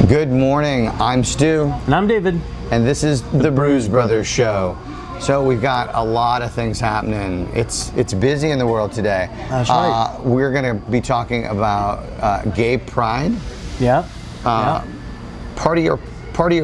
Good morning, I'm Stu. And I'm David. And this is the Brews Brothers Show. So we've got a lot of things happening. It's busy in the world today. That's right. We're going to be talking about gay pride. Yeah. Part of your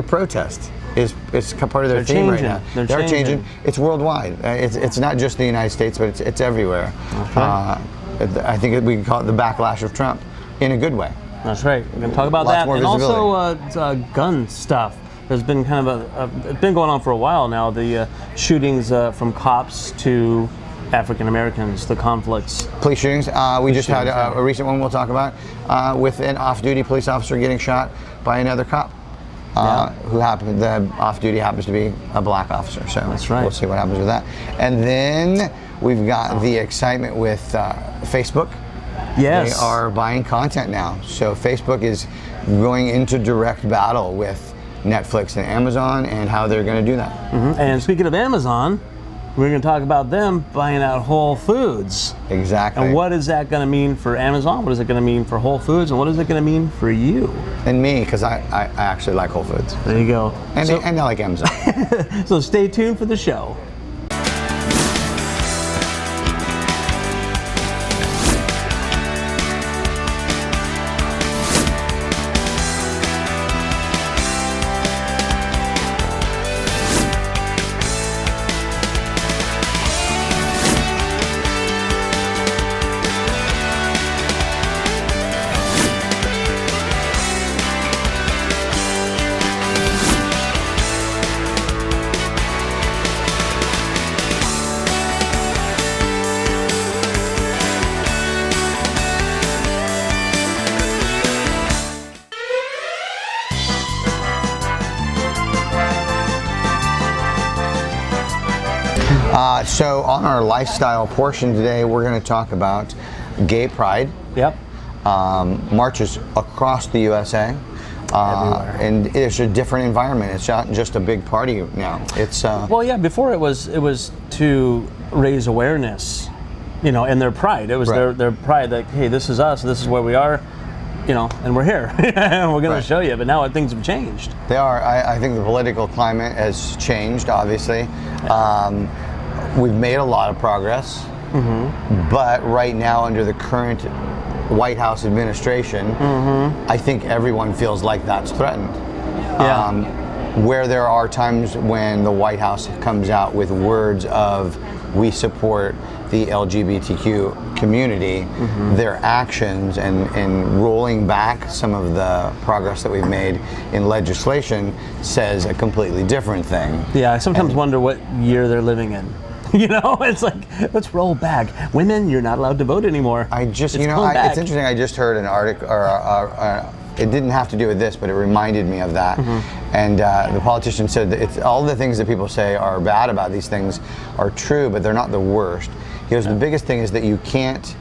protest is part of their theme right now. They're changing. It's worldwide. It's not just the United States, but it's everywhere. Okay. I think we can call it the backlash of Trump in a good way. That's right. We're going to talk about Lots that, more and visibility. also gun stuff. There's been kind of it's been going on for a while now. The shootings from cops to African Americans, the conflicts. Police shootings. We just had a recent one we'll talk about with an off-duty police officer getting shot by another cop. The off-duty happens to be a black officer. So that's right. We'll see what happens with that. And then we've got the excitement with Facebook. Yes. They are buying content now. So Facebook is going into direct battle with Netflix and Amazon and how they're going to do that. Mm-hmm. And speaking of Amazon, we're going to talk about them buying out Whole Foods. Exactly. And what is that going to mean for Amazon? What is it going to mean for Whole Foods? And what is it going to mean for you? And me, because I actually like Whole Foods. There you go. And I like Amazon. So stay tuned for the show. So on our lifestyle portion today, we're going to talk about gay pride. Yep. Marches across the USA. Everywhere. And it's a different environment. It's not just a big party now. It's well, yeah. Before it was to raise awareness, and their pride. It was right. their pride that, hey, this is us. This is where we are, and we're here. And we're going Right. to show you. But now things have changed. They are. I think the political climate has changed. Obviously, we've made a lot of progress. Mm-hmm. But right now, under the current White House administration, I think everyone feels like that's threatened. Yeah. Where there are times when the White House comes out with words of "we support the LGBTQ community," their actions and rolling back some of the progress that we've made in legislation says a completely different thing. Yeah. I sometimes wonder what year they're living in. It's like, let's roll back. Women, you're not allowed to vote anymore. It's interesting. I just heard an article, it didn't have to do with this, but it reminded me of that. And the politician said that all the things that people say are bad about these things are true, but they're not the worst. He goes, the biggest thing is that you can't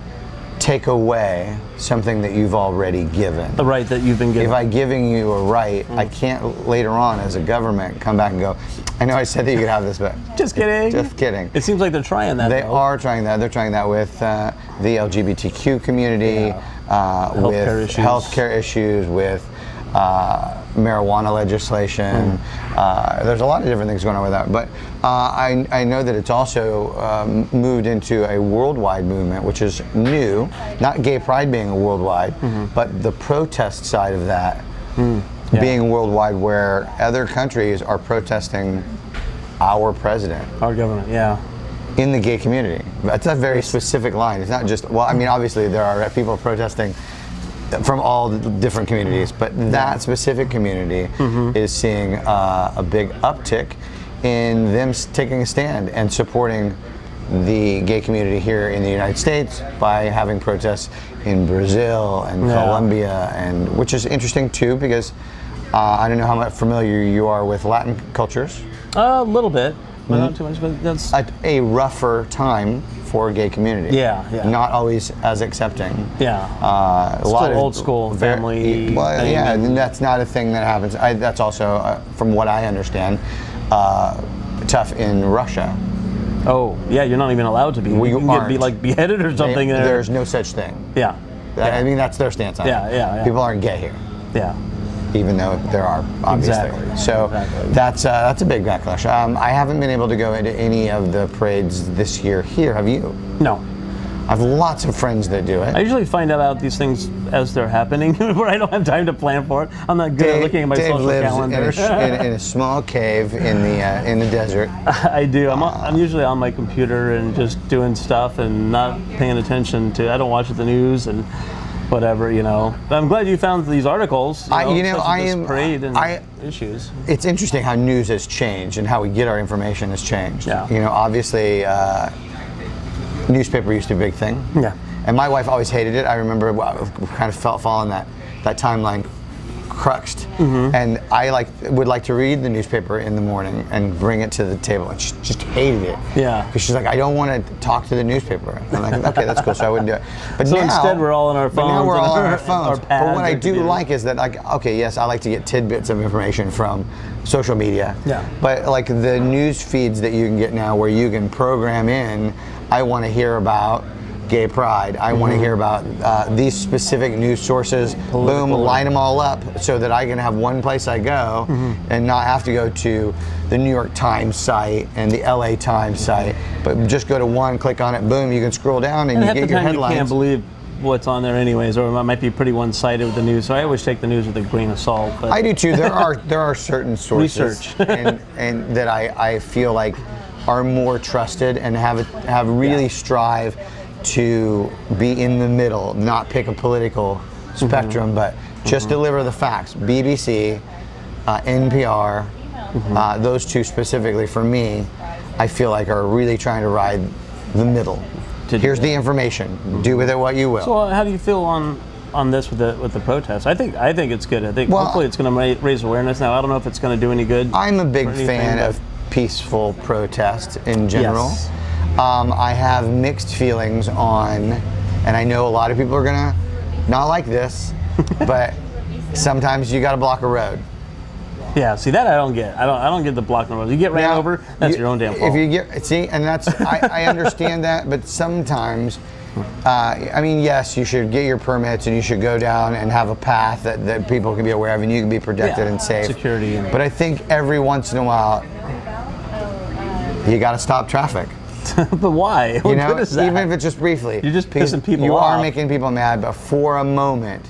take away something that you've already given. The right that you've been given. If I'm giving you a right, I can't later on as a government come back and go, I know I said that you could have this, but just kidding. Just kidding. It seems like they're trying that. They are trying that. They're trying that with the LGBTQ community, with healthcare issues, with marijuana legislation. There's a lot of different things going on with that. But I know that it's also moved into a worldwide movement, which is new. Not gay pride being a worldwide, but the protest side of that being worldwide, where other countries are protesting our president. Our government, yeah. In the gay community. That's a very specific line. It's not just, obviously there are people protesting from all the different communities, but that specific community is seeing a big uptick in them taking a stand and supporting the gay community here in the United States by having protests in Brazil and Colombia, and which is interesting too, because I don't know how much familiar you are with Latin cultures. A little bit, but not too much. But that's a rougher time for a gay community. Yeah. Not always as accepting. Yeah. A lot of old school family. Well, thing. yeah, and that's not a thing that happens. That's also, from what I understand, tough in Russia. Oh, yeah, you're not even allowed to be. Well, you can be like beheaded or something. There's no such thing. Yeah. I mean, that's their stance on it. Yeah. People aren't gay here. Yeah. even though there are, obviously. Exactly. So Exactly. that's a big backlash. I haven't been able to go into any of the parades this year here. Have you? No. I have lots of friends that do it. I usually find out about these things as they're happening, where I don't have time to plan for it. I'm not good at looking at my Dave social lives calendar. in a small cave in the desert. I do. I'm usually on my computer and just doing stuff and not paying attention to. I don't watch the news and whatever, But I'm glad you found these articles. I such as am this parade and issues. It's interesting how news has changed and how we get our information has changed. Yeah. Obviously, newspaper used to be a big thing. Yeah. And my wife always hated it. I remember we kind of following that timeline cruxed. And I would like to read the newspaper in the morning and bring it to the table, and she just hated it. Yeah. Because she's like, I don't want to talk to the newspaper. I'm like, okay, that's cool. So I wouldn't do it. But So now, instead, we're all on our phones. Now we're all on our our phones. pads, But what I our do computers. like is that, okay, yes, I like to get tidbits of information from social media. Yeah. But like the news feeds that you can get now, where you can program in, I want to hear about gay pride. I want to hear about these specific news sources. Boom, line them all up so that I can have one place I go and not have to go to the New York Times site and the LA Times site, but just go to one, click on it, boom, you can scroll down and And you half the get your time headlines. you can't believe what's on there anyways, or it might be pretty one-sided with the news. So I always take the news with a grain of salt. But I do too. There are certain sources Research. and that I feel like are more trusted and have really strive to be in the middle, not pick a political spectrum, but just deliver the facts. BBC, NPR, those two specifically for me, I feel like are really trying to ride the middle. Here's the information. Do with it what you will. So how do you feel on this with the protests? I think it's good. I think Well, hopefully it's going to raise awareness. Now I don't know if it's going to do any good. I'm a big or anything, fan but- of peaceful protest in general. Yes. I have mixed feelings on, and I know a lot of people are gonna not like this, but sometimes you got to block a road. Yeah, see that I don't get. I don't get the blocking the road. You get ran Now, over, that's your own damn fault. If you get and that's I understand that, but sometimes. I mean, yes, you should get your permits and you should go down and have a path that people can be aware of and you can be protected and safe. Security. But I think every once in a while, you got to stop traffic. But why? What good is that? Even if it's just briefly. You're just because pissing people you off. are making people mad, but for a moment,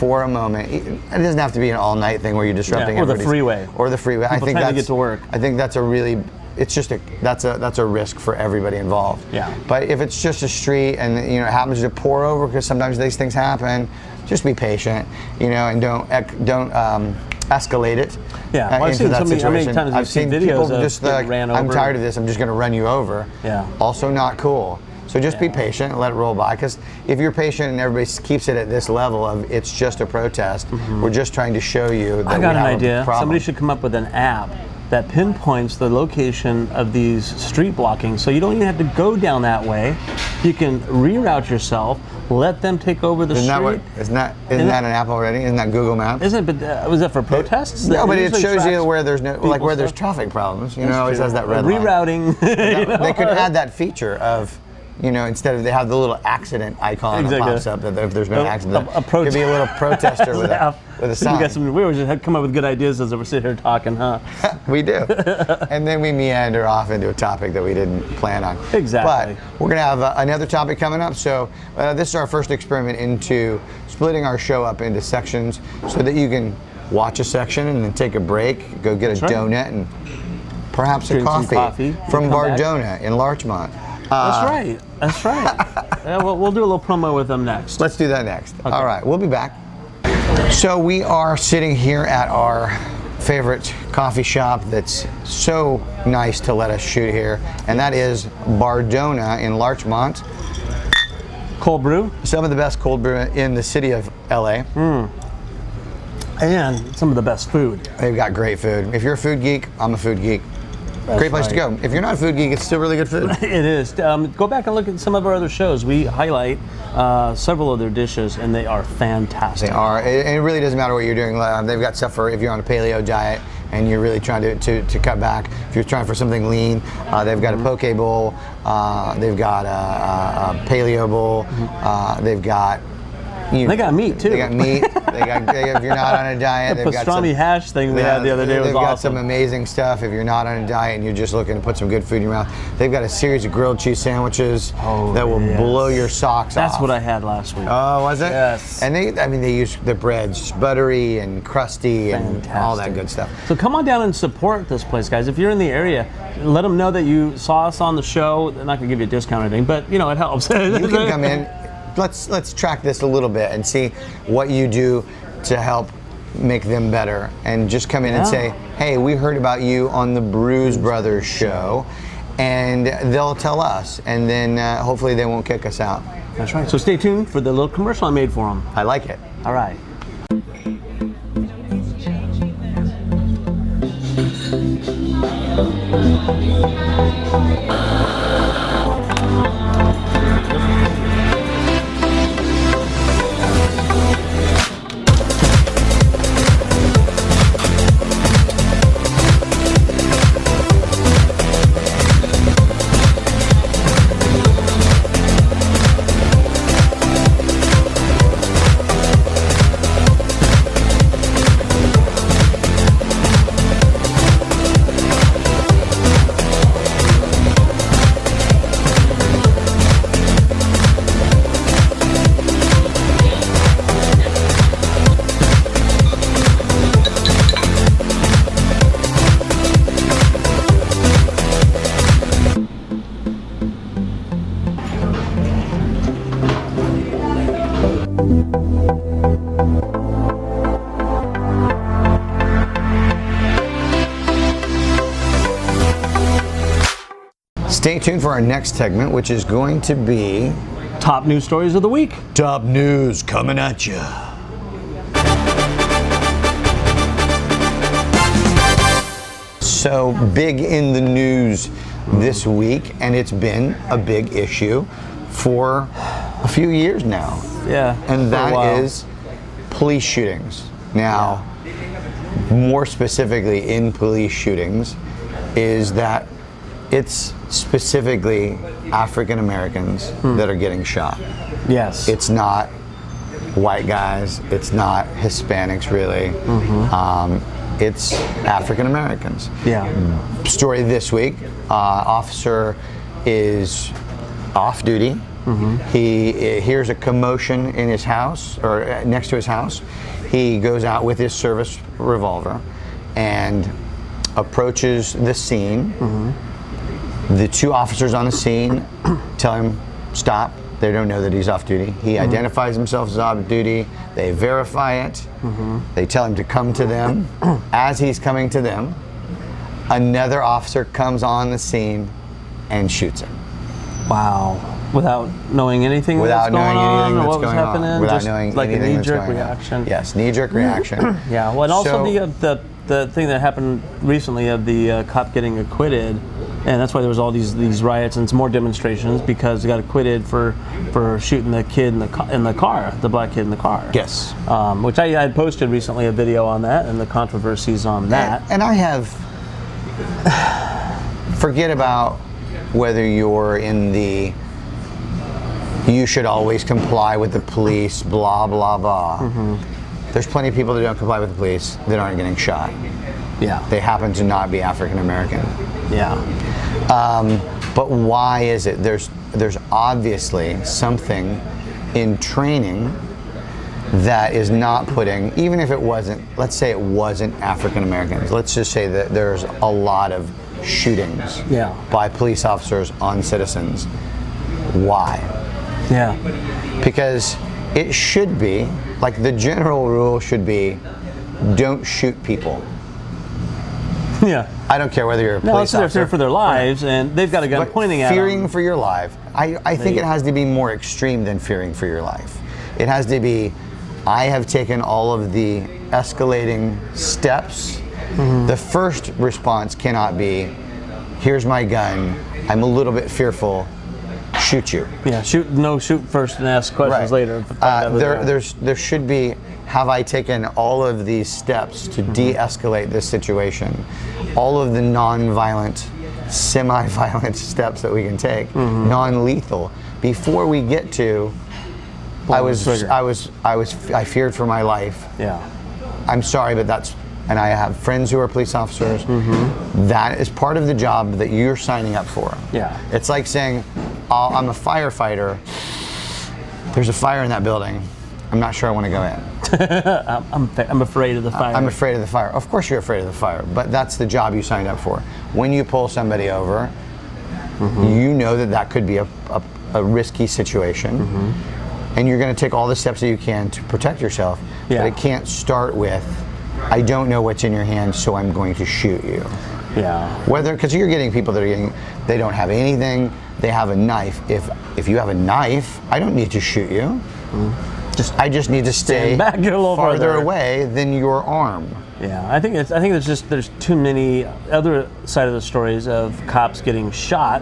it doesn't have to be an all-night thing where you're disrupting or the everybody's- freeway. Or the freeway. People trying to get to work. I think that's a really. It's just that's a risk for everybody involved. Yeah. But if it's just a street and it happens to pour over, because sometimes these things happen, just be patient, and don't escalate it. Yeah, well, I've into seen that so many- how many situation. times I've you've seen seen videos people of just getting ran I'm over. tired of this. I'm just going to run you over. Yeah. Also not cool. So just be patient and let it roll by. Because if you're patient and everybody keeps it at this level of it's just a protest, we're just trying to show you that I we got an have idea. a problem. Somebody should come up with an app that pinpoints the location of these street blockings, so you don't even have to go down that way. You can reroute yourself, let them take over the street. Isn't that an app already? Isn't that Google Maps? Isn't it? But was that for protests? No, but it usually shows you tracks where there's no, people's where there's stuff. traffic problems. It That's always true. has that red line. Rerouting. They could add that feature of, instead of they have the little accident icon that Exactly. pops up, that if there's no accident, a could be a little protester with a sign. We always just come up with good ideas as we're sitting here talking, huh? We do. And then we meander off into a topic that we didn't plan on. Exactly. But we're going to have another topic coming up. So this is our first experiment into splitting our show up into sections so that you can watch a section and then take a break, go get a donut and perhaps Drink a some coffee, coffee, from come back. Bardonna in Larchmont. That's right. Yeah, we'll do a little promo with them next. Let's do that next. All right, we'll be back. So we are sitting here at our favorite coffee shop that's so nice to let us shoot here, and that is Bardonna in Larchmont. Cold brew Some of the best cold brew in the city of LA. and some of the best food. They've got great food. If you're a food geek, I'm a food geek. Great place to go. If you're not a food geek, it's still really good food. It is. Go back and look at some of our other shows. We highlight several of their dishes, and they are fantastic. They are. It really doesn't matter what you're doing. They've got stuff for if you're on a paleo diet and you're really trying to cut back. If you're trying for something lean, they've got a poke bowl. They've got a paleo bowl. They've got They got meat too. They got meat. If you're not on a diet, The they've got pastrami some hash thing we had the other day was They've got awesome. some amazing stuff. If you're not on a diet and you're just looking to put some good food in your mouth, they've got a series of grilled cheese sandwiches that will blow your socks off. That's what I had last week. Oh, was it? Yes. And they use the breads buttery and crusty and all that good stuff. So come on down and support this place, guys. If you're in the area, let them know that you saw us on the show. They're not going to give you a discount or anything, but it helps. You can come in. Let's track this a little bit and see what you do to help make them better. And just come in and say, hey, we heard about you on the Brews Brothers show, and they'll tell us, and then hopefully they won't kick us out. That's right. So stay tuned for the little commercial I made for them. I like it. All right. Stay tuned for our next segment, which is going to be Top news stories of the week. Top News coming at you. So big in the news this week, and it's been a big issue for a few years now. Yeah. And that is police shootings. Now, more specifically in police shootings, is that it's specifically African Americans that are getting shot. Yes. It's not white guys. It's not Hispanics, really. It's African Americans. Yeah. Story this week: officer is off duty. He hears a commotion in his house or next to his house. He goes out with his service revolver and approaches the scene. The two officers on the scene tell him stop. They don't know that he's off duty. He identifies himself as off duty. They verify it. They tell him to come to them. As he's coming to them, another officer comes on the scene and shoots him. Wow. Without knowing anything Without that's going knowing on, anything or that's what was going happening, on. Without just knowing like anything a that's knee-jerk going on. reaction. Yes, knee-jerk reaction. Yeah. Well, and also So- the thing that happened recently of the cop getting acquitted, and that's why there was all these riots and some more demonstrations because he got acquitted for shooting the kid in the car, the black kid in the car. Yes. Which I had posted recently a video on that and the controversies on that. And I have, forget about whether you're in the you should always comply with the police, blah, blah, blah. There's plenty of people that don't comply with the police that aren't getting shot. Yeah. They happen to not be African American. Yeah. But why is it? There's obviously something in training that is not putting, even if it wasn't, let's say it wasn't African Americans, let's just say that there's a lot of shootings by police officers on citizens. Why? Yeah. Because it should be, like the general rule should be, don't shoot people. Yeah. I don't care whether you're a police they're officer. fear for their lives, and they've got a gun But pointing at them. fearing for your life, I think it has to be more extreme than fearing for your life. It has to be, I have taken all of the escalating steps. The first response cannot be, here's my gun, I'm a little bit fearful, shoot you. Yeah, shoot first and ask questions later. There should be, have I taken all of these steps to de-escalate this situation? All of the non-violent, semi-violent steps that we can take, non-lethal, before we get to I feared for my life. Yeah. I'm sorry, but and I have friends who are police officers. That is part of the job that you're signing up for. Yeah. It's like saying, I'm a firefighter. There's a fire in that building. I'm not sure I want to go in. I'm afraid of the fire. I'm afraid of the fire. Of course you're afraid of the fire, but that's the job you signed up for. When you pull somebody over, you know that could be a risky situation, and you're going to take all the steps that you can to protect yourself. Yeah. But it can't start with, I don't know what's in your hand, so I'm going to shoot you. Yeah. Because you're getting people that they don't have anything, they have a knife. If you have a knife, I don't need to shoot you. I just need to stay back a little farther away than your arm. Yeah, I think there's too many other side of the stories of cops getting shot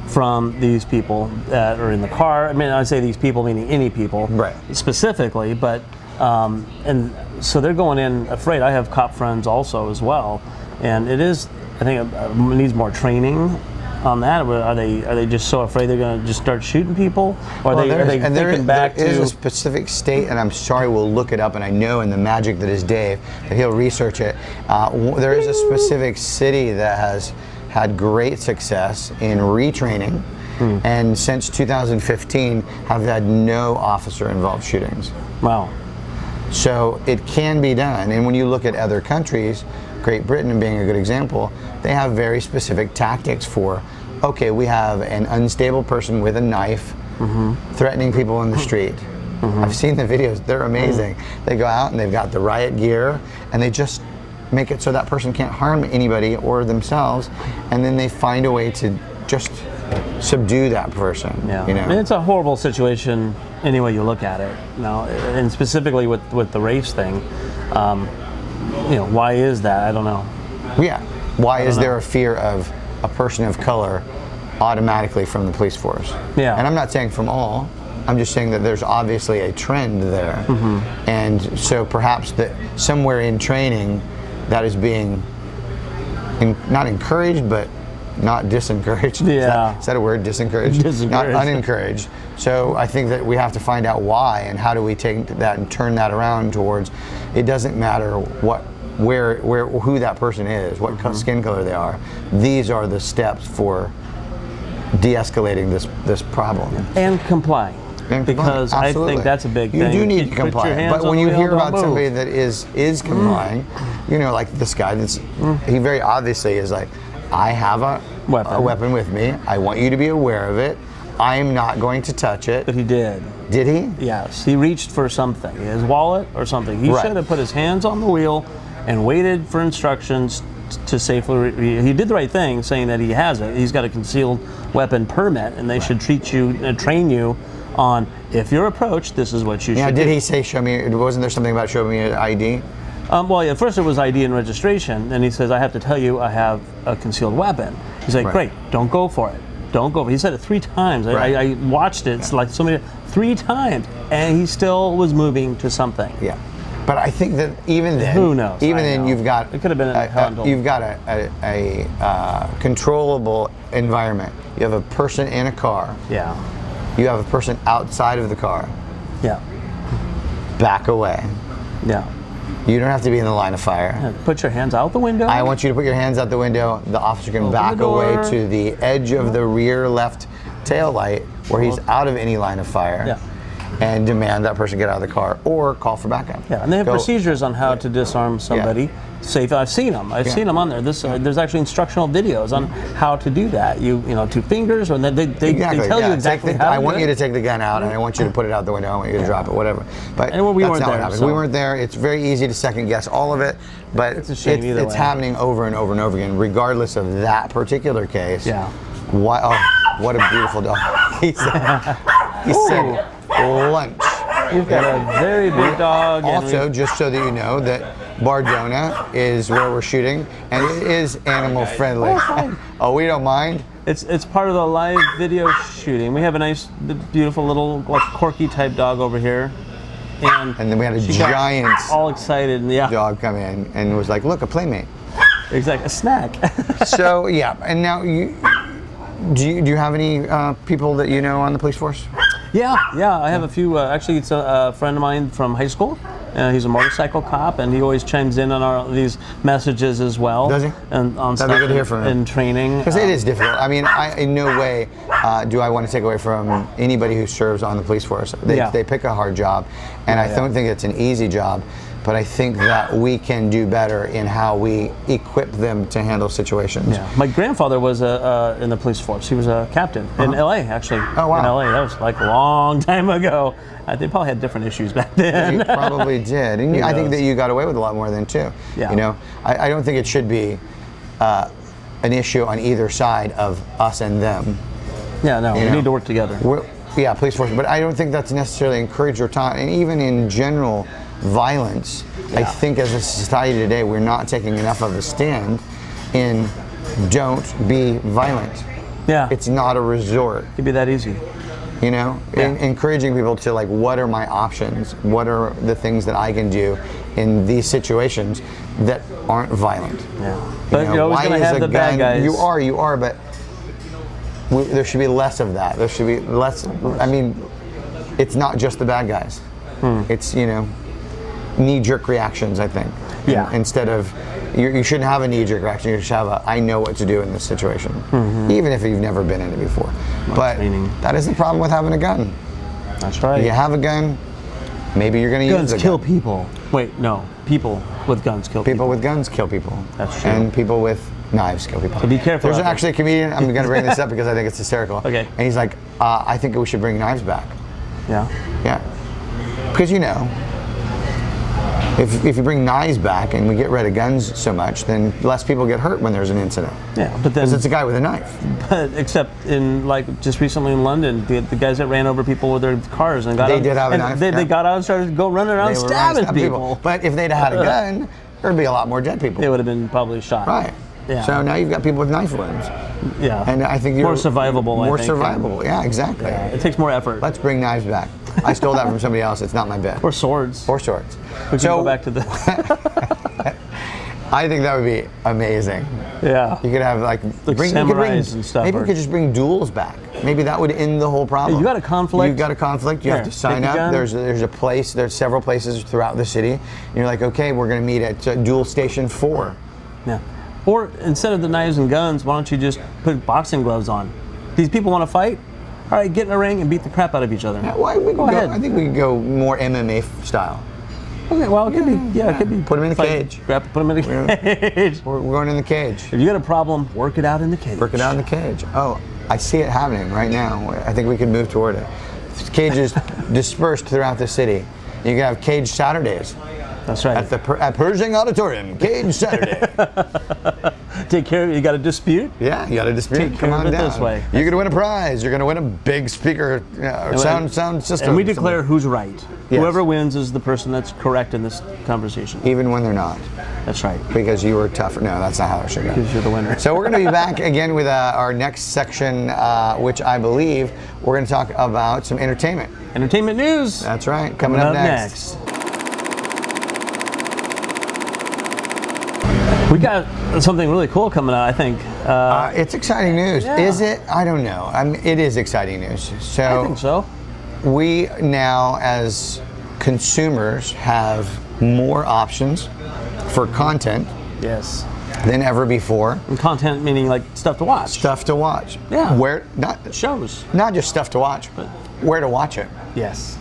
from these people that are in the car. I mean, I say these people meaning any people, right? Specifically, but and so they're going in afraid. I have cop friends also as well, and it is, I think it needs more training on that. Are they just so afraid they're going to just start shooting people, or are they thinking back to? There is a specific state, and I'm sorry, we'll look it up, and I know in the magic that is Dave that he'll research it. There is a specific city that has had great success in retraining, and since 2015 have had no officer-involved shootings. Wow. So it can be done, and when you look at other countries, Great Britain being a good example, they have very specific tactics for, okay, we have an unstable person with a knife threatening people in the street. I've seen the videos, they're amazing. They go out and they've got the riot gear, and they just make it so that person can't harm anybody or themselves, and then they find a way to just subdue that person. Yeah. You know? I mean, it's a horrible situation any way you look at it. And specifically with the race thing, why is that? I don't know. Yeah. Why is there a fear of a person of color automatically from the police force? Yeah. And I'm not saying from all. I'm just saying that there's obviously a trend there. And so perhaps that somewhere in training that is being not encouraged, but not disencouraged. Yeah. Is that a word? Disencouraged? Not unencouraged. So I think that we have to find out why, and how do we take that and turn that around towards, it doesn't matter who that person is, what skin color they are. These are the steps for de-escalating this problem. And complying. Because absolutely. I think that's a big thing. You do need to comply, but when you hear about somebody that is complying, like this guy, he very obviously is like, I have a weapon with me. I want you to be aware of it. I am not going to touch it. But he did. Did he? Yes. He reached for something, his wallet or something. He should have put his hands on the wheel and waited for instructions to safely. He did the right thing, saying that he has it. He's got a concealed weapon permit, and they should train you on, if you're approached, this is what you should do. Did he say, show me, wasn't there something about showing me an ID? At first it was ID and registration, and he says, I have to tell you I have a concealed weapon. He's like, great, don't go for it. Don't go for it. He said it 3 times. I watched it. It's like so many, 3 times, and he still was moving to something. Yeah. But I think that even then, who knows? Even then, you've got it could have been you've got a controllable environment. You have a person in a car. Yeah. You have a person outside of the car. Yeah. Back away. Yeah. You don't have to be in the line of fire. Yeah, put your hands out the window. I want you to put your hands out the window. The officer can back away to the edge of the rear left tail light where he's out of any line of fire. Yeah. And demand that person get out of the car or call for backup. Yeah, and they have procedures on how to disarm somebody. Safe. I've seen them. I've seen them on there. There's actually instructional videos on how to do that. 2 fingers, or they tell you exactly how. I want you to take the gun out, and I want you to put it out the window. I want you to drop it, whatever. But we that's weren't not there, what happened. so. We weren't there. It's very easy to second guess all of it, but it's a shame either it's way. happening over and over and over again, regardless of that particular case. Yeah. What a beautiful dog. He said lunch. You've got a very big dog. Also, just so that you know, that Bardonna is where we're shooting, and it is animal friendly. Oh, we don't mind. It's part of the live video shooting. We have a nice, beautiful little corky type dog over here, and then we had a giant, all excited, and dog come in and was like, "Look, a playmate." Exactly, a snack. So yeah, and now do you have any people that you know on the police force? Yeah, I have a few. Actually, it's a friend of mine from high school. He's a motorcycle cop, and he always chimes in on these messages as well. Does he? And on That'd be good to hear from him. and training. Because it is difficult. I mean, in no way do I want to take away from anybody who serves on the police force. They pick a hard job, and I don't think it's an easy job. But I think that we can do better in how we equip them to handle situations. Yeah. My grandfather was in the police force. He was a captain in LA, actually. Oh, wow. In LA, that was like a long time ago. They probably had different issues back then. You probably did. And I think that you got away with a lot more than too. Yeah. You know, I don't think it should be an issue on either side of us and them. Yeah, no, we need to work together. Police force. But I don't think that's necessarily encouraged or taught. And even in general, violence, I think as a society today, we're not taking enough of a stand in don't be violent. Yeah. It's not a resort. It'd be that easy. You know, encouraging people to like, what are my options? What are the things that I can do in these situations that aren't violent? Yeah. But you're always going to have the bad guys. You are, but there should be less of that. There should be less. I mean, it's not just the bad guys. It's, you know, knee-jerk reactions, I think. Yeah. Instead of, you shouldn't have a knee-jerk reaction. You should have a, I know what to do in this situation, even if you've never been in it before. But that is the problem with having a gun. That's right. You have a gun, maybe you're going to use a gun. Guns kill people. Wait, no. People with guns kill people. People with guns kill people. That's true. And people with knives kill people. So be careful. There's actually a comedian, I'm going to bring this up because I think it's hysterical. Okay. And he's like, I think we should bring knives back. Yeah. Yeah. Because, you know, if you bring knives back and we get rid of guns so much, then less people get hurt when there's an incident. Yeah, but then because it's a guy with a knife. But except in like just recently in London, the guys that ran over people with their cars and got they did have a knife. They got out and started to go running around stabbing people. But if they'd had a gun, there'd be a lot more dead people. They would have been probably shot. Right. Yeah. So now you've got people with knife wounds. Yeah. And I think you're more survivable. More survivable. Yeah, exactly. Yeah, it takes more effort. Let's bring knives back. I stole that from somebody else. It's not my bet. Or swords. Or swords. We can go back to the. I think that would be amazing. Yeah. You could have like samurais and stuff. Maybe you could just bring duels back. Maybe that would end the whole problem. You got a conflict. You've got a conflict. You have to sign up. There's a place. There's several places throughout the city. And you're like, okay, we're going to meet at duel station 4. Yeah. Or instead of the knives and guns, why don't you just put boxing gloves on? These people want to fight? All right, get in a ring and beat the crap out of each other. Yeah, well, go ahead. I think we could go more MMA style. Okay, well, it could be. Yeah, it could be. Put them in the cage. Put them in the cage. We're going in the cage. If you got a problem, work it out in the cage. Work it out in the cage. Oh, I see it happening right now. I think we could move toward it. Cages dispersed throughout the city. You can have cage Saturdays. That's right. At Pershing Auditorium, Cage Saturday. Take care of it. You got a dispute? Yeah, you got a dispute. Take care of it this way. You're going to win a prize. You're going to win a big speaker sound system. And we declare who's right. Yes. Whoever wins is the person that's correct in this conversation. Even when they're not. That's right. Because you were tougher. No, that's not how it should go. Because you're the winner. So we're going to be back again with our next section, which I believe we're going to talk about some entertainment. Entertainment news. That's right. Coming up next. We got something really cool coming out, I think. It's exciting news. Yeah. Is it? I don't know. It is exciting news. So I think so. We now, as consumers, have more options for content. Yes. Than ever before. And content meaning like stuff to watch. Stuff to watch. Yeah. Shows. Not just stuff to watch, but where to watch it. Yes.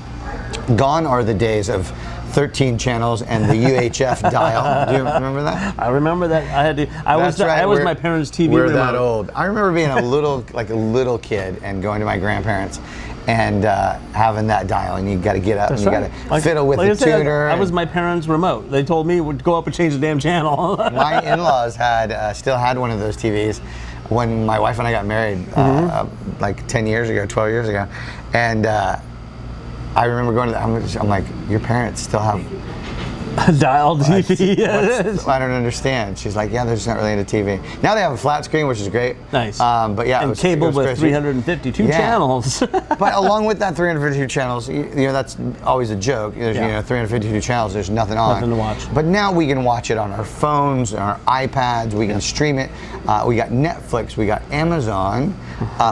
Gone are the days of 13 channels and the UHF dial. Do you remember that? I remember that. I was my parents' TV We're remote. that old. I remember being a little kid and going to my grandparents and having that dial, and you got to get up and you got to fiddle with the tuner. I was my parents' remote. They told me would go up and change the damn channel. My in-laws still had one of those TVs when my wife and I got married, like 10 years ago, 12 years ago, and I remember going to I'm like, your parents still have dial TV. I don't understand. She's like, yeah, they're just not really into TV. Now they have a flat screen, which is great. Nice. But yeah, and cable with 352 channels. But along with that 352 channels, that's always a joke. There's 352 channels. There's nothing on. Nothing to watch. But now we can watch it on our phones, on our iPads. We can stream it. We got Netflix. We got Amazon.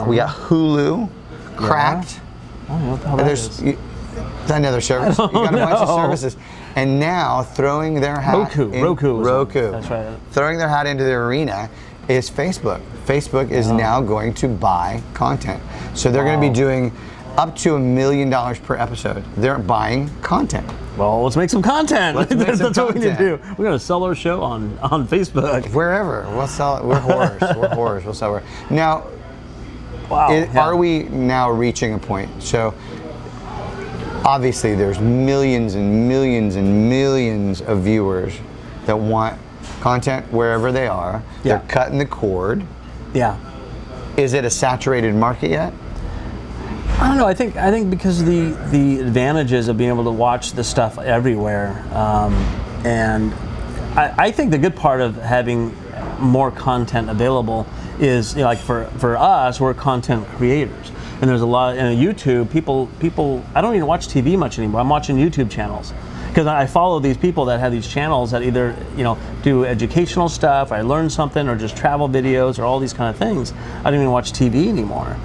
We got Hulu, Cracked. I don't know what the hell that is. It's another service. You got a bunch of services. And now throwing their hat Roku. That's right. Throwing their hat into the arena is Facebook. Facebook is now going to buy content. So they're going to be doing up to $1 million per episode. They're buying content. Well, let's make some content. That's what we need to do. We're going to sell our show on Facebook. Wherever. We'll sell it. We're whores. We're whores. We'll sell it. Now, are we now reaching a point? So, obviously, there's millions and millions and millions of viewers that want content wherever they are. Yeah. They're cutting the cord. Yeah. Is it a saturated market yet? I don't know. I think because the advantages of being able to watch the stuff everywhere, and I think the good part of having more content available is, like for us, we're content creators, and there's a lot in YouTube. People. I don't even watch TV much anymore. I'm watching YouTube channels because I follow these people that have these channels that either do educational stuff, I learn something, or just travel videos, or all these kind of things. I don't even watch TV anymore.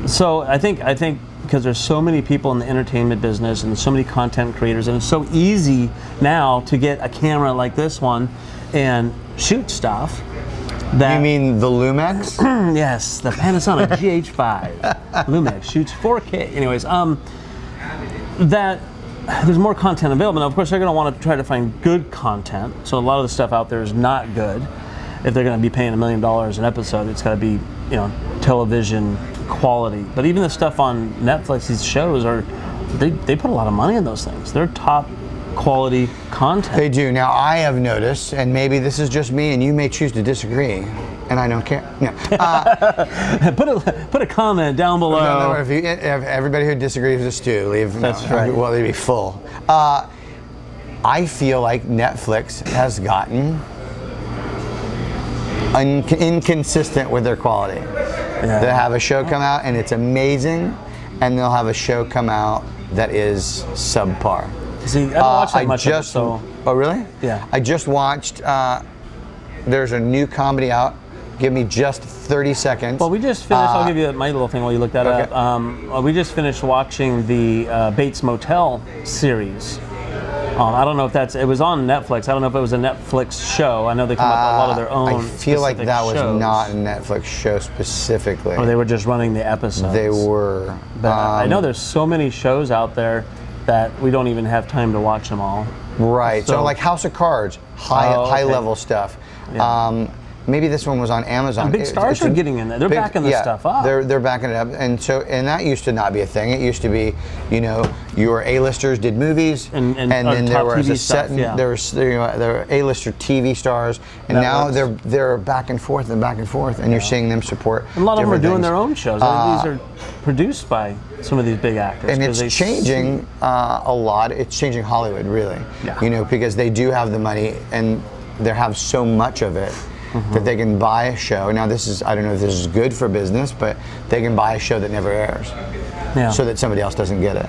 So I think because there's so many people in the entertainment business and so many content creators, and it's so easy now to get a camera like this one and shoot stuff. You mean the Lumex? Yes, the Panasonic GH5 Lumex shoots 4K. Anyways, that there's more content available. Now, of course, they're going to want to try to find good content. So a lot of the stuff out there is not good. If they're going to be paying $1 million an episode, it's got to be television quality. But even the stuff on Netflix, these shows they put a lot of money in those things. They're top quality content. They do. Now I have noticed, and maybe this is just me, and you may choose to disagree, and I don't care. No. Put a comment down below. No, if everybody who disagrees with Stu, leave. That's right. Well, they'd be full. I feel like Netflix has gotten inconsistent with their quality. Yeah. They'll have a show come out and it's amazing, and they'll have a show come out that is subpar. See, I don't watch that much of it, so. Oh, really? Yeah. I just watched, there's a new comedy out. Give me just 30 seconds. Well, we just finished, I'll give you my little thing while you look that up. We just finished watching the Bates Motel series. I don't know if it was on Netflix. I don't know if it was a Netflix show. I know they come up with a lot of their own. I feel like that shows. Was not a Netflix show specifically. Or they were just running the episodes. They were. But I know there's so many shows out there that we don't even have time to watch them all. Right. So like House of Cards, high level stuff. Yeah. Maybe this one was on Amazon. And big stars are getting in there. They're backing this stuff up. They're backing it up, and that used to not be a thing. It used to be, your A-listers did movies, and then there was a set. There were A-lister TV stars, and now they're back and forth, and you're seeing them support. And a lot of them are doing things. their own shows. These are produced by some of these big actors, and it's changing a lot. It's changing Hollywood, really. Yeah. Because they do have the money, and they have so much of it. That they can buy a show. Now I don't know if this is good for business, but they can buy a show that never airs. So that somebody else doesn't get it.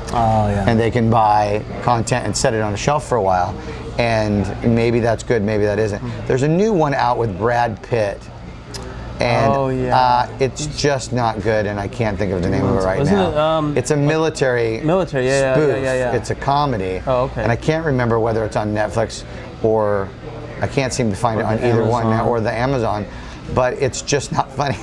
Oh, yeah. And they can buy content and set it on a shelf for a while. And maybe that's good, maybe that isn't. There's a new one out with Brad Pitt. And it's just not good, and I can't think of the name of it right now. It's a military spoof. Yeah. It's a comedy. Oh, okay. And I can't remember whether it's on Netflix or I can't seem to find it on either one now, or the Amazon, but it's just not funny.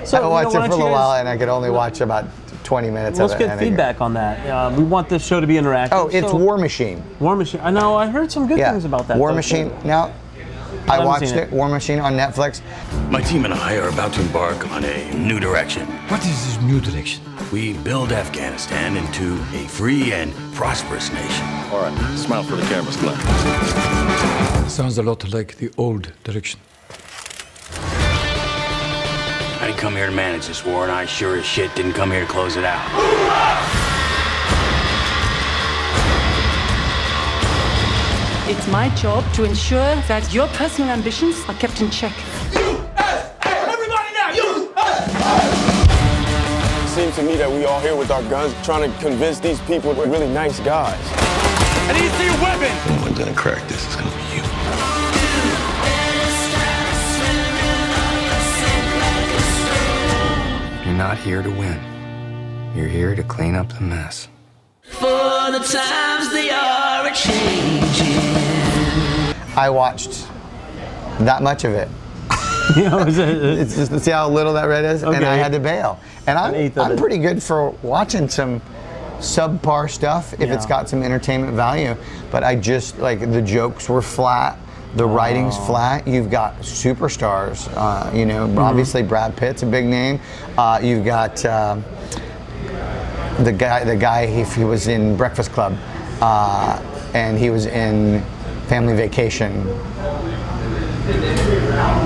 So I watched it for a little while, and I could only watch about 20 minutes of it. Let's get feedback on that. We want this show to be interactive. Oh, it's War Machine. War Machine. I know. I heard some good things about that. War Machine. Now, I watched it. War Machine on Netflix. My team and I are about to embark on a new direction. What is this new direction? We build Afghanistan into a free and prosperous nation. All right, smile for the cameras, Glenn. Sounds a lot like the old direction. I didn't come here to manage this war, and I sure as shit didn't come here to close it out. It's my job to ensure that your personal ambitions are kept in check. Everybody now! It seems to me that we all here with our guns trying to convince these people we're really nice guys. I need to see your weapon! The only one gonna crack this is gonna be you. You're not here to win. You're here to clean up the mess. For the times they are a-changing. I watched that much of it. It's just see how little that red is, and I had to bail. And I'm pretty good for watching some subpar stuff if it's got some entertainment value. But I just like the jokes were flat, the writing's flat. You've got superstars, you know, obviously Brad Pitt's a big name. You've got the guy he was in Breakfast Club, and he was in Family Vacation.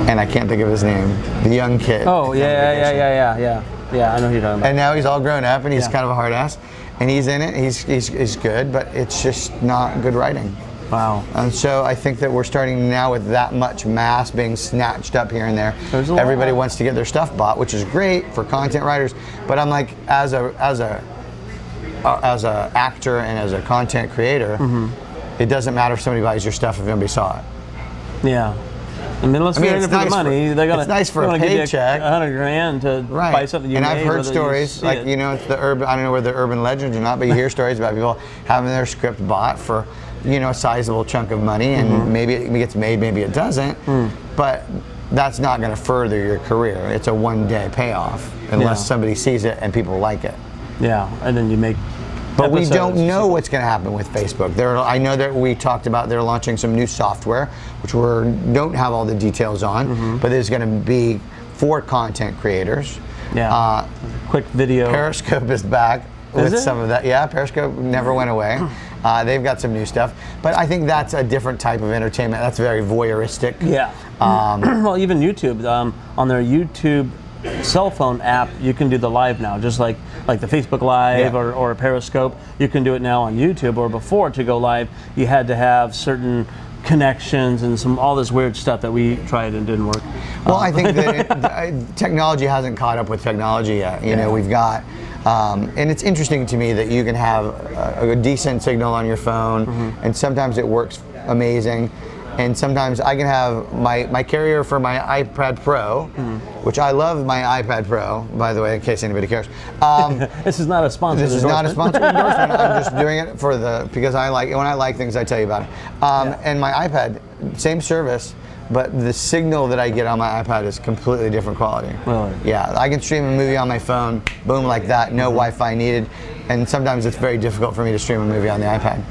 And I can't think of his name. The young kid. Oh, yeah. I know who you're talking about. And now he's all grown up, and he's kind of a hard ass. And he's in it. He's good, but it's just not good writing. Wow. And so I think that we're starting now with that much mass being snatched up here and there. Everybody wants to get their stuff bought, which is great for content writers. But I'm like, as a actor and as a content creator, it doesn't matter if somebody buys your stuff if nobody saw it. Yeah. I mean, let's get in it for the money. They're gonna, it's nice for a paycheck. $100,000 to buy something you and made. I've heard stories, like, you know, it's the urban, I don't know whether they're urban legends or not, but you hear stories about people having their script bought for, you know, a sizable chunk of money, and maybe it gets made, maybe it doesn't, but that's not going to further your career. It's a one-day payoff, unless somebody sees it and people like it. Yeah, and then you make. But we don't know what's going to happen with Facebook. I know that we talked about they're launching some new software, which we don't have all the details on, but it's going to be for content creators. Yeah. Quick video. Periscope is back with some of that. Yeah, Periscope never went away. They've got some new stuff, but I think that's a different type of entertainment. That's very voyeuristic. Yeah. Well, even YouTube, on their YouTube cell phone app, you can do the live now, just like the Facebook Live or Periscope. You can do it now on YouTube, or before, to go live, you had to have certain connections and all this weird stuff that we tried and didn't work. Well, I think that technology hasn't caught up with technology yet. You know, we've got, and it's interesting to me that you can have a decent signal on your phone, and sometimes it works amazing. And sometimes I can have my carrier for my iPad Pro, which I love my iPad Pro, by the way, in case anybody cares. This is not a sponsor. This is not a sponsored endorsement. I'm just doing it because I like, when I like things, I tell you about it. And my iPad, same service, but the signal that I get on my iPad is completely different quality. Really? Yeah, I can stream a movie on my phone, boom, like that, no Wi-Fi needed. And sometimes it's very difficult for me to stream a movie on the iPad.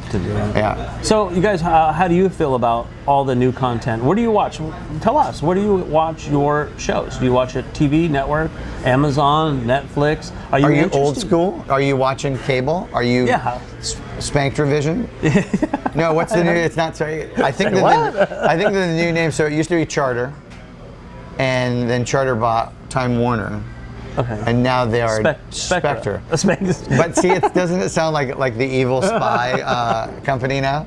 Yeah. So you guys, how do you feel about all the new content? Where do you watch? Tell us. Where do you watch your shows? Do you watch it TV network, Amazon, Netflix? Are you old school? Are you watching cable? Are you Spanked Revision? No. What's the new? It's not. Sorry. I think the new name. So it used to be Charter, and then Charter bought Time Warner. Okay. And now they are Spectre. But see, doesn't it sound like the evil spy company now?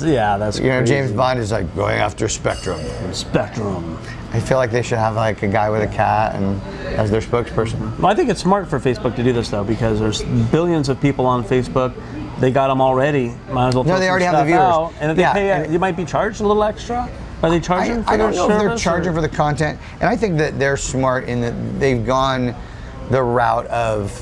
Yeah, that's crazy. You know, James Bond is like going after Spectrum. Spectrum. I feel like they should have like a guy with a cat and as their spokesperson. Well, I think it's smart for Facebook to do this though, because there's billions of people on Facebook. They got them already. Might as well. No, they already have the viewers. Out. And if they pay, you might be charged a little extra. Are they charging for I don't know service, if they're charging for the content, and I think that they're smart in that they've gone the route of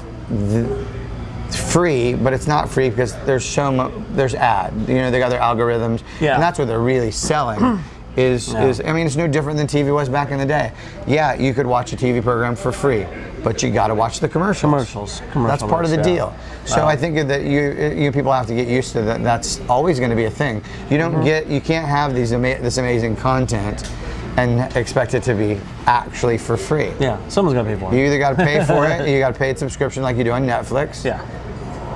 free, but it's not free because there's ad. You know, they got their algorithms, and that's what they're really selling. Is I mean, it's no different than TV was back in the day. Yeah, you could watch a TV program for free, but you got to watch the commercials. That's part of the deal. So I think that you people have to get used to that. That's always going to be a thing. You don't you can't have this amazing content and expect it to be actually for free. Yeah, someone's got to pay for it. You either got to pay for it, or you got a paid subscription like you do on Netflix. Yeah,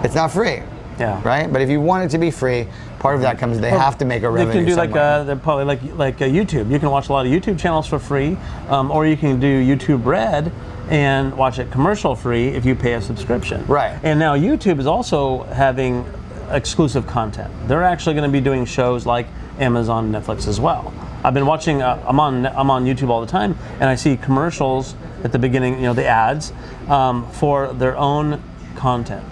it's not free. Yeah. Right? But if you want it to be free, part of that comes, they have to make a revenue. They can do they're probably like YouTube. You can watch a lot of YouTube channels for free, or you can do YouTube Red and watch it commercial free if you pay a subscription. Right. And now YouTube is also having exclusive content. They're actually going to be doing shows like Amazon, Netflix as well. I've been watching. I'm on YouTube all the time, and I see commercials at the beginning. You know, the ads for their own content.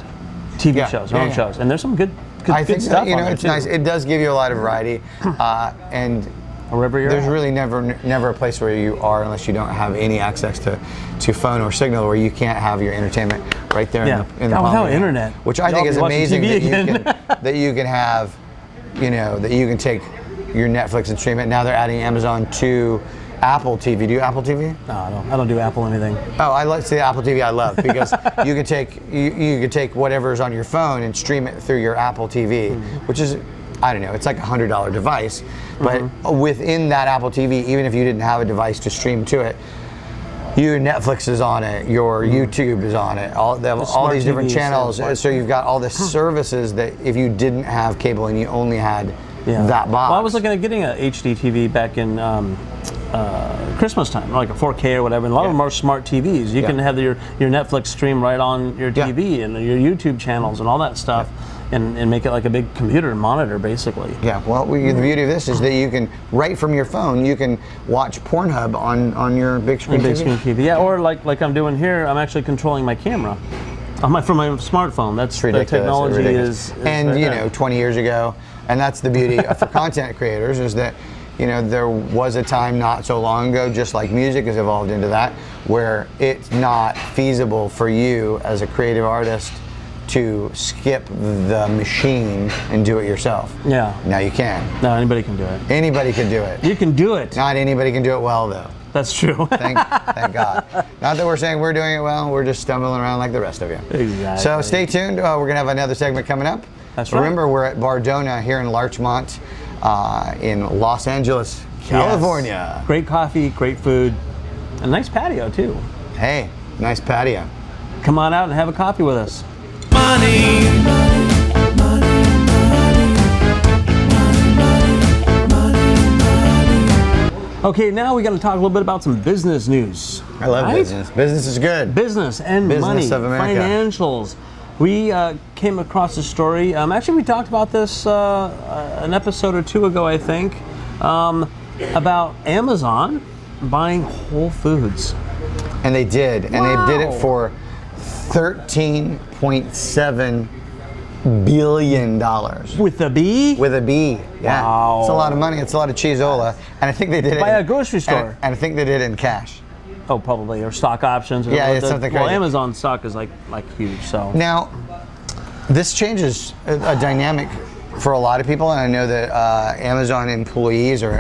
TV shows, their own shows, and there's some good stuff. You know, it's nice. It does give you a lot of variety, and there's really never a place where you are unless you don't have any access to phone or signal where you can't have your entertainment. right there Yeah. in the God, palm without of your hand. internet, Which I y'all think be is watching amazing TV that you can have, that you can take your Netflix and stream it. Now they're adding Amazon to Apple TV. Do you Apple TV? No, I don't do Apple anything. Oh, I like the Apple TV. I love because you can take whatever's on your phone and stream it through your Apple TV, which is, I don't know, it's like $100 device, but within that Apple TV, even if you didn't have a device to stream to it, your Netflix is on it, your YouTube is on it, all these different channels. So you've got all the services that if you didn't have cable and you only had that box. Well, I was looking at getting a HD TV back in Christmas time, like a 4K or whatever. And a lot of them are smart TVs. You can have your Netflix stream right on your TV and your YouTube channels and all that stuff. And make it like a big computer monitor, basically. Yeah, well, the beauty of this is that you can, right from your phone, you can watch Pornhub on your big screen TV. Big screen TV, yeah. Or like I'm doing here, I'm actually controlling my camera from my smartphone. That's ridiculous. The technology ridiculous. is and right you there. know, 20 years ago, and that's the beauty for content creators is that, there was a time not so long ago, just like music has evolved into that, where it's not feasible for you as a creative artist to skip the machine and do it yourself. Yeah. Now you can. No, anybody can do it. Anybody can do it. You can do it. Not anybody can do it well, though. That's true. Thank God. Not that we're saying we're doing it well, we're just stumbling around like the rest of you. Exactly. So stay tuned. We're going to have another segment coming up. That's right. Remember, we're at Bardonna here in Larchmont in Los Angeles, California. Yes. Great coffee, great food, a nice patio, too. Hey, nice patio. Come on out and have a coffee with us. Okay, now we're going to talk a little bit about some business news. I love business. Business is good. Business and Business money, of America. financials. We came across a story. Actually, we talked about this an episode or two ago, I think, about Amazon buying Whole Foods. And they did. And they did it for $13.7 billion. With a B? With a B. Yeah. Wow. It's a lot of money. It's a lot of cheeseola. And I think they did it By a grocery store. And I think they did it in cash. Oh, probably, or stock options. Or Yeah, it's something Well, crazy. Amazon stock is like huge. So Now, this changes a dynamic for a lot of people, and I know that Amazon employees or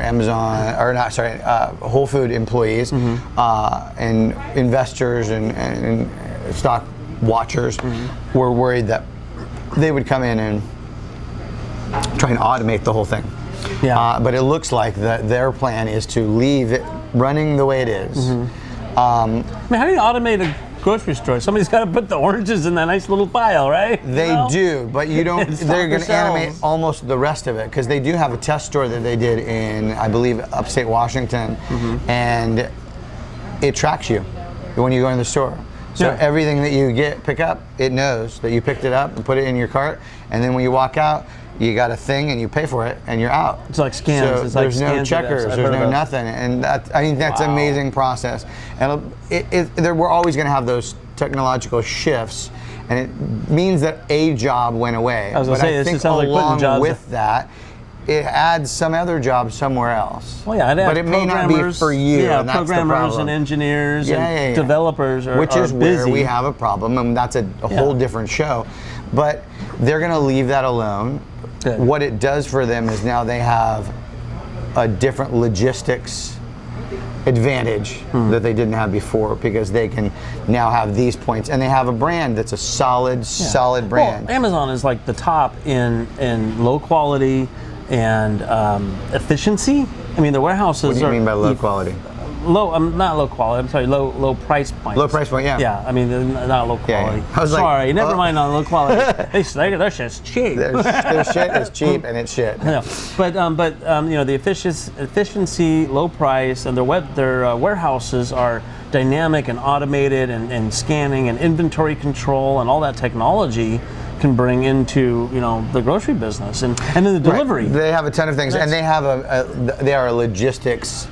Whole Food employees and investors and stock watchers were worried that they would come in and try and automate the whole thing. Yeah. But it looks like their plan is to leave it running the way it is. I mean, how do you automate a grocery store? Somebody's got to put the oranges in that nice little pile, right? They do, but you don't. They're going to animate almost the rest of it because they do have a test store that they did in, I believe, upstate Washington, and it tracks you when you go in the store. So everything that you pick up, it knows that you picked it up and put it in your cart, and then when you walk out, you got a thing and you pay for it and you're out. It's like scans. So It's like there's no scans. checkers. I've There's heard no of. nothing, and I think that's an amazing process. And we're always going to have those technological shifts, and it means that a job went away. I was going to say, this sounds like putting jobs. With that, it adds some other jobs somewhere else. Well, yeah, but it may not be for you. Yeah, and that's the programmers problem. and engineers and developers are which is busy. where we have a problem, and that's a whole different show. But they're going to leave that alone. Good. What it does for them is now they have a different logistics advantage that they didn't have before because they can now have these points, and they have a brand that's a solid brand. Well, Amazon is like the top in low quality and efficiency. I mean, the warehouses What do you mean by low quality? Not low quality. I'm sorry, low price point. Low price point, yeah. Yeah, I mean, they're not low quality. Yeah. I was like, sorry, never mind on low quality. Their shit's cheap. Their shit is cheap, and it's shit. No, but the efficiency, low price, and their warehouses are dynamic and automated, and scanning and inventory control and all that technology can bring into the grocery business and then the delivery. Right. They have a ton of things, and they have they are a logistics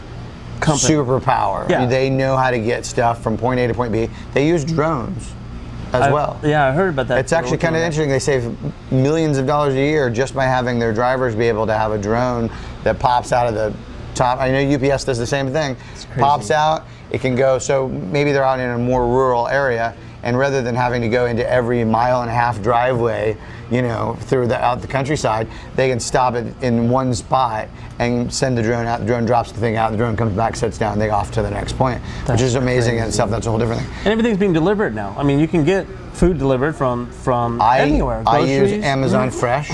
company. Superpower. Yeah. They know how to get stuff from point A to point B. They use drones as well. Yeah, I heard about that. It's actually kind of interesting. They save millions of dollars a year just by having their drivers be able to have a drone that pops out of the top. I know UPS does the same thing. Pops out, it can go, so maybe they're out in a more rural area, and rather than having to go into every 1.5-mile driveway, you know, out the countryside, they can stop it in one spot and send the drone out. The drone drops the thing out, the drone comes back, sits down, they go off to the next point, which is amazing in itself. That's a whole different thing. And everything's being delivered now. I mean, you can get food delivered from anywhere. I Groceries. use Amazon Fresh.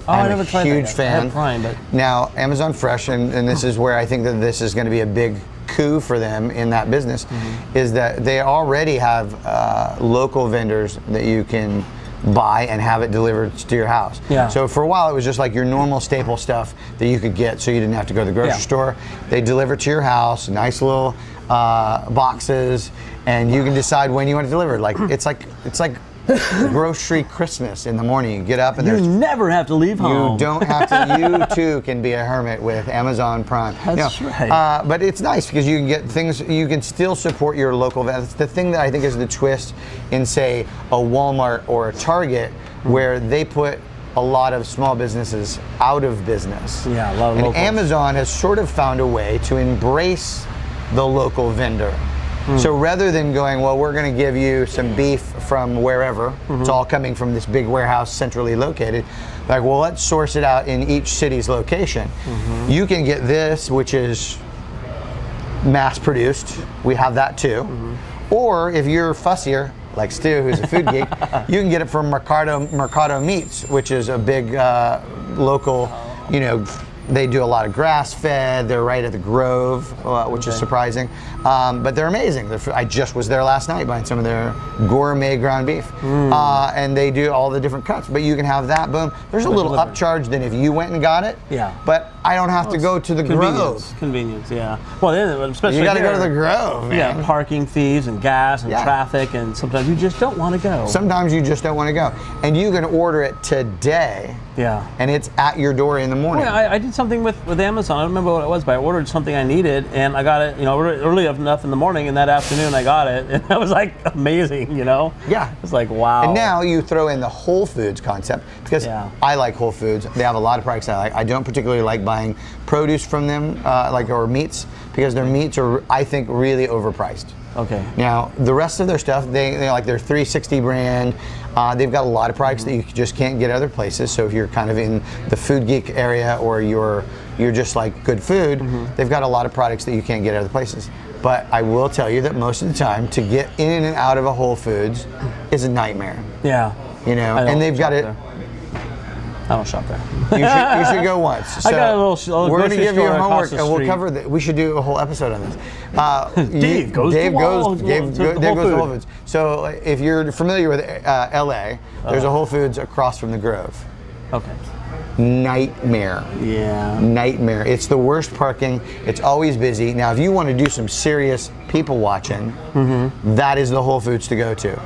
I never tried that. I'm a huge I fan. have Prime, but now Amazon Fresh, and this is where I think that this is going to be a big coup for them in that business, is that they already have local vendors that you can buy and have it delivered to your house. Yeah. So for a while it was just like your normal staple stuff that you could get, so you didn't have to go to the grocery store. They deliver to your house, nice little boxes, and you can decide when you want it delivered. Like it's like grocery Christmas in the morning. You get up and you there's never have to leave home. You don't have to. You too can be a hermit with Amazon Prime. That's right. But it's nice because you can get things. You can still support your local. That's the thing that I think is the twist in, say, a Walmart or a Target, where they put a lot of small businesses out of business. Yeah, a lot of and locals. Amazon has sort of found a way to embrace the local vendor. So rather than going, well, we're going to give you some beef from wherever, it's all coming from this big warehouse centrally located, like, well, let's source it out in each city's location. You can get this, which is mass produced. We have that too. Or if you're fussier, like Stu, who's a food geek, you can get it from Mercado Meats, which is a big local, you know, they do a lot of grass-fed. They're right at the Grove, which is surprising, but they're amazing. I just was there last night buying some of their gourmet ground beef, and they do all the different cuts. But you can have that. Boom. There's a little upcharge than if you went and got it. Yeah. But I don't have to go to the Grove. Convenience, yeah. Well, then, especially You got to here, go to the Grove, man. Yeah, parking fees and gas and traffic, and sometimes you just don't want to go. Sometimes you just don't want to go, and you can order it today. Yeah. And it's at your door in the morning. Well, I did something with Amazon. I don't remember what it was, but I ordered something I needed, and I got it, you know, early enough in the morning, and that afternoon I got it, and that was like amazing, you know? Yeah. It's like, wow. And now you throw in the Whole Foods concept, because I like Whole Foods. They have a lot of products I like. I don't particularly like buying produce from them, or meats, because their meats are, I think, really overpriced. Okay. Now, the rest of their stuff, they like their 360 brand. They've got a lot of products that you just can't get other places. So if you're kind of in the food geek area, or you're just like good food, they've got a lot of products that you can't get other places. But I will tell you that most of the time, to get in and out of a Whole Foods is a nightmare. Yeah. You know, and they've got it. I don't shop there. You should go once. So I got a little we're going to give you homework, and we'll street. cover that. We should do a whole episode on this. Dave goes to Whole Foods. So if you're familiar with LA, there's a Whole Foods across from the Grove. Okay. Nightmare. Yeah. Nightmare. It's the worst parking. It's always busy. Now, if you want to do some serious people watching, that is the Whole Foods to go to.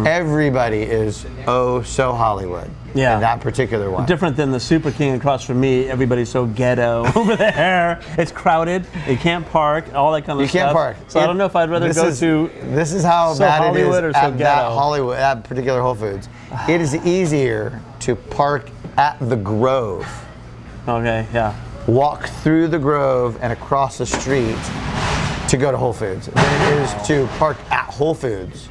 Everybody is so Hollywood. Yeah. In that particular one. Different than the Super King across from me. Everybody's so ghetto over there. It's crowded. You can't park. All that kind of stuff. You can't park. So I don't know if I'd rather go to. This is how so bad Hollywood it is or so at ghetto. that particular Whole Foods. It is easier to park at the Grove. Okay. Yeah. Walk through the Grove and across the street to go to Whole Foods than it is to park at Whole Foods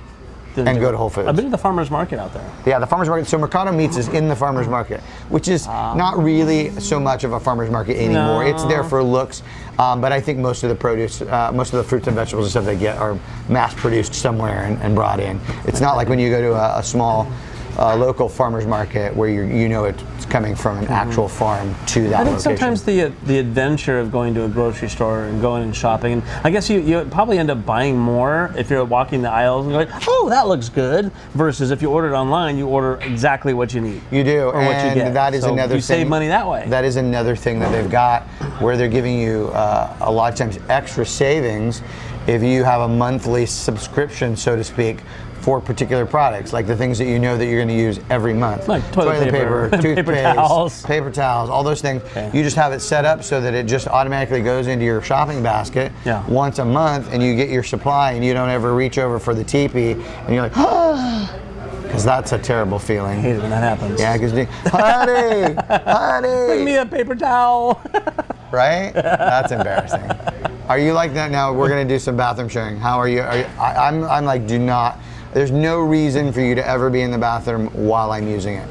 and go to Whole Foods. I've been to the farmer's market out there. Yeah, the farmer's market. So Mercado Meats is in the farmer's market, which is not really so much of a farmer's market anymore. It's there for looks, but I think most of the produce, most of the fruits and vegetables and stuff they get are mass produced somewhere and brought in. It's not like when you go to a small local farmer's market where you know it's coming from an actual farm to that I think location. sometimes the adventure of going to a grocery store and going and shopping, and I guess you probably end up buying more if you're walking the aisles and you're like, oh, that looks good, versus if you order it online, you order exactly what you need. You do, or what you get. That is so another you thing. save money that way. That is another thing that they've got, where they're giving you a lot of times extra savings if you have a monthly subscription, so to speak, for particular products, like the things that you know that you're going to use every month. Like toilet paper, toothpaste, paper towels, all those things. Okay. You just have it set up so that it just automatically goes into your shopping basket once a month, and you get your supply, and you don't ever reach over for the teepee, and you're like, because that's a terrible feeling. I hate it when that happens. Yeah, because honey, bring me a paper towel. Right? That's embarrassing. Are you like that now? We're gonna do some bathroom sharing. How are you? I'm like, do not. There's no reason for you to ever be in the bathroom while I'm using it.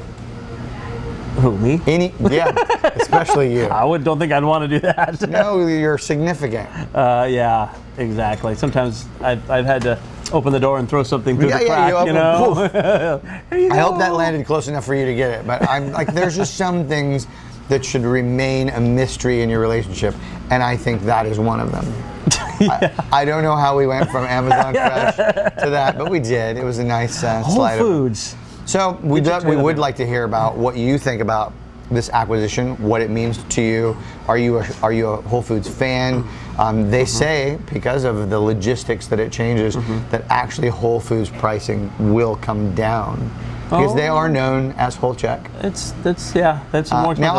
Who, me? Yeah, especially you. Don't think I'd want to do that. No, you're significant. Yeah, exactly. Sometimes I've had to open the door and throw something through the crack, you know? Here you I go. hope that landed close enough for you to get it, but I'm like, there's just some things that should remain a mystery in your relationship, and I think that is one of them. I don't know how we went from Amazon Fresh to that, but we did. It was a nice Whole slide. Foods. So we would like to hear about what you think about this acquisition, what it means to you. Are you a Whole Foods fan? They say, because of the logistics that it changes, that actually Whole Foods pricing will come down. Because they are known as whole check. That's more expensive. Now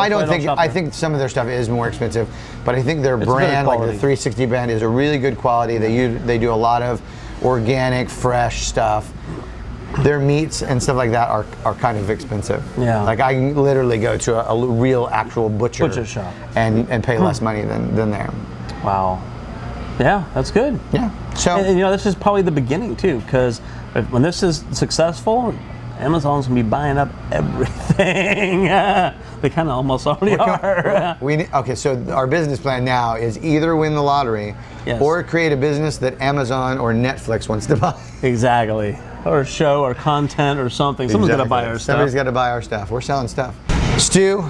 I think some of their stuff is more expensive, but I think their brand, like the 360 brand, is a really good quality. They do a lot of organic, fresh stuff. Their meats and stuff like that are kind of expensive. Yeah. Like I can literally go to a real actual butcher shop and pay less money than there. Wow. Yeah, that's good. Yeah. So and this is probably the beginning too, because when this is successful, Amazon's gonna be buying up everything. They kind of almost already are. Okay, so our business plan now is either win the lottery or create a business that Amazon or Netflix wants to buy. Exactly. Or a show or content or something. Someone's got to buy our stuff. Somebody's got to buy our stuff. We're selling stuff. Stu.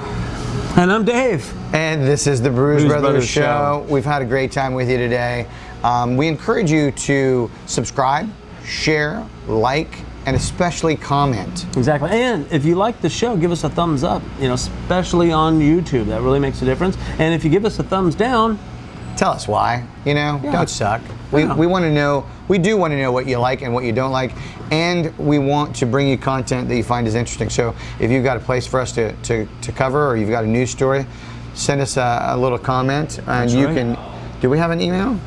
And I'm Dave. And this is the Brews Brothers Show. We've had a great time with you today. We encourage you to subscribe, share, like, and especially comment. Exactly. And if you like the show, give us a thumbs up, especially on YouTube. That really makes a difference. And if you give us a thumbs down, tell us why. Don't suck. We want to know. We do want to know what you like and what you don't like, and we want to bring you content that you find is interesting. So if you've got a place for us to cover, or you've got a news story, send us a little comment, and can. Do we have an email?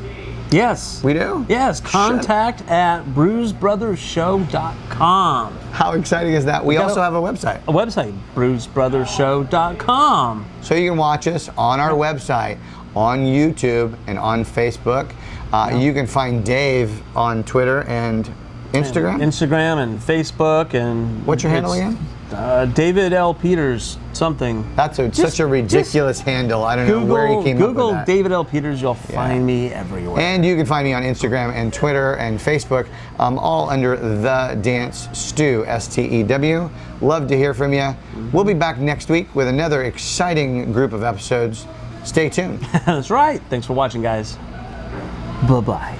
Yes. We do? Yes. contact@brewsbrothershow.com. How exciting is that? We also have a website. A website, brewsbrothershow.com. So you can watch us on our website, on YouTube, and on Facebook. You can find Dave on Twitter and Instagram. Instagram and Facebook. And what's your handle again? David L. Peters something. That's such a ridiculous handle. I don't know where you came up with that. Google David L. Peters. You'll find me everywhere. And you can find me on Instagram and Twitter and Facebook, all under Thedancestew, STEW. Love to hear from you. We'll be back next week with another exciting group of episodes. Stay tuned. That's right. Thanks for watching, guys. Bye-bye.